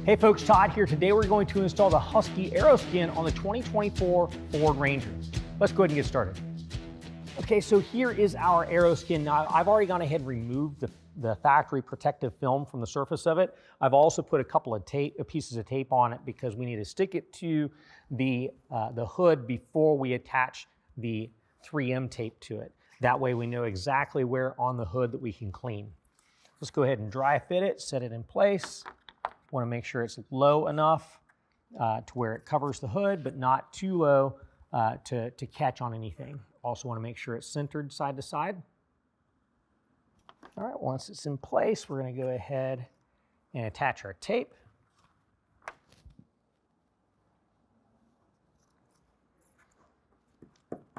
Hey folks, Todd here. Today we're going to install the Husky Aeroskin on the 2024 Ford Ranger. Let's go ahead and get started. Okay, so here is our Aeroskin. Now, I've already gone ahead and removed the factory protective film from the surface of it. I've also put a couple of pieces of tape on it because we need to stick it to the hood before we attach the 3M tape to it. That way we know exactly where on the hood that we can clean. Let's go ahead and dry fit it, set it in place. Want to make sure it's low enough to where it covers the hood, but not too low to catch on anything. Also want to make sure it's centered side to side. All right, once it's in place, we're going to go ahead and attach our tape.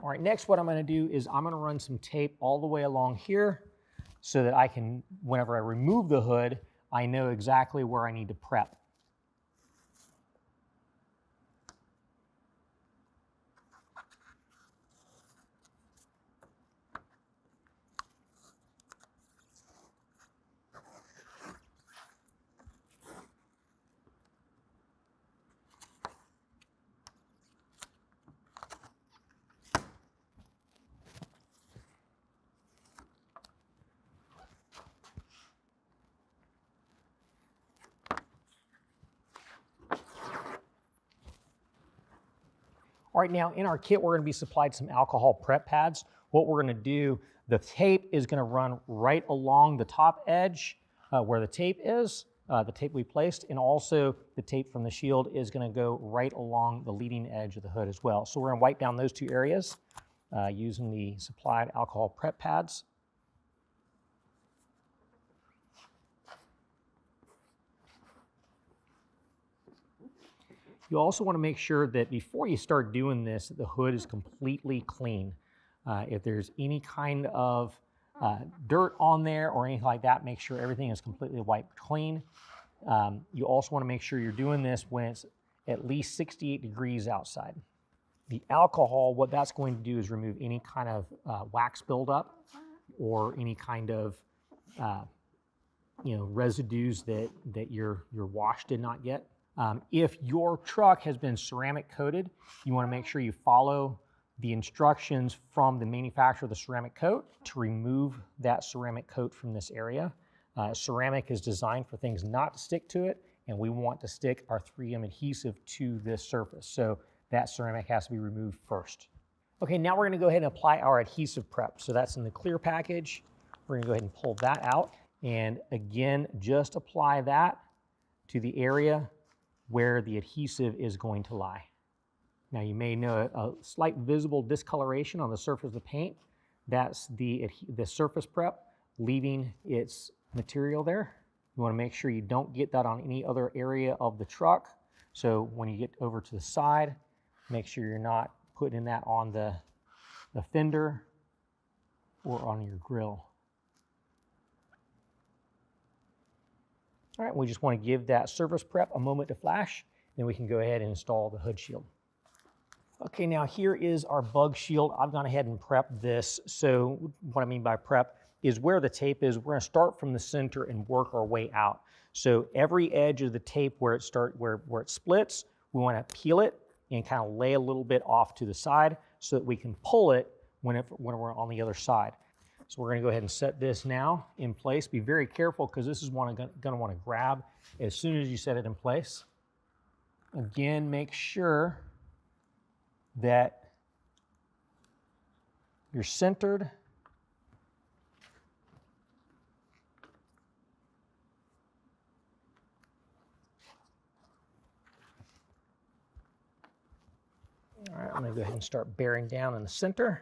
All right, next what I'm going to do is I'm going to run some tape all the way along here so that I can, whenever I remove the hood, I know exactly where I need to prep. All right, now in our kit, we're going to be supplied some alcohol prep pads. What we're going to do, the tape is going to run right along the top edge where the tape is, the tape we placed, and also the tape from the shield is going to go right along the leading edge of the hood as well. So we're going to wipe down those two areas using the supplied alcohol prep pads. You also want to make sure that before you start doing this, the hood is completely clean. If there's any kind of dirt on there or anything like that, make sure everything is completely wiped clean. You also want to make sure you're doing this when it's at least 68 degrees outside. The alcohol, what that's going to do is remove any kind of wax buildup or any kind of residues that your wash did not get. If your truck has been ceramic coated, you want to make sure you follow the instructions from the manufacturer of the ceramic coat to remove that ceramic coat from this area. Ceramic is designed for things not to stick to it, and we want to stick our 3M adhesive to this surface. So that ceramic has to be removed first. Okay, now we're going to go ahead and apply our adhesive prep. So that's in the clear package. We're going to go ahead and pull that out. And again, just apply that to the area where the adhesive is going to lie. Now you may know a slight visible discoloration on the surface of the paint. That's the surface prep leaving its material there. You want to make sure you don't get that on any other area of the truck. So when you get over to the side, make sure you're not putting that on the fender or on your grill. All right, we just want to give that surface prep a moment to flash, then we can go ahead and install the hood shield. Okay, now here is our bug shield. I've gone ahead and prepped this. So what I mean by prep is where the tape is, we're going to start from the center and work our way out. So every edge of the tape where it splits, we want to peel it and kind of lay a little bit off to the side so that we can pull it when we're on the other side. So we're going to go ahead and set this now in place. Be very careful because this is one I'm going to want to grab as soon as you set it in place. Again, make sure that you're centered. All right, I'm going to go ahead and start bearing down in the center.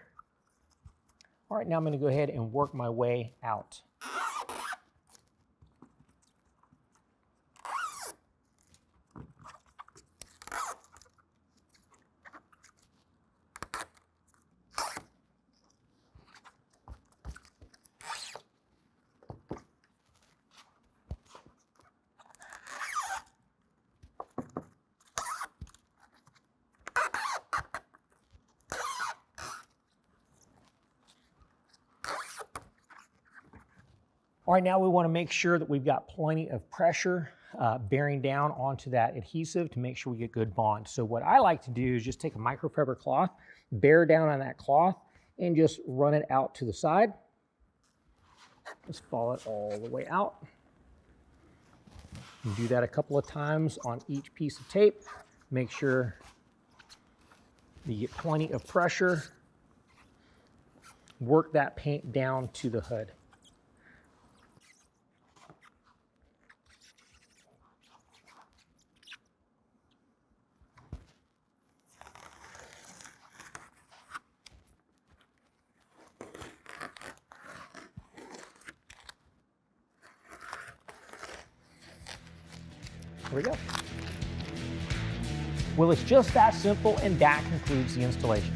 All right, now I'm going to go ahead and work my way out. All right, now we want to make sure that we've got plenty of pressure bearing down onto that adhesive to make sure we get good bond. So what I like to do is just take a microfiber cloth, bear down on that cloth, and just run it out to the side. Just follow it all the way out. You do that a couple of times on each piece of tape. Make sure you get plenty of pressure. Work that paint down to the hood. There we go. Well, it's just that simple, and that concludes the installation.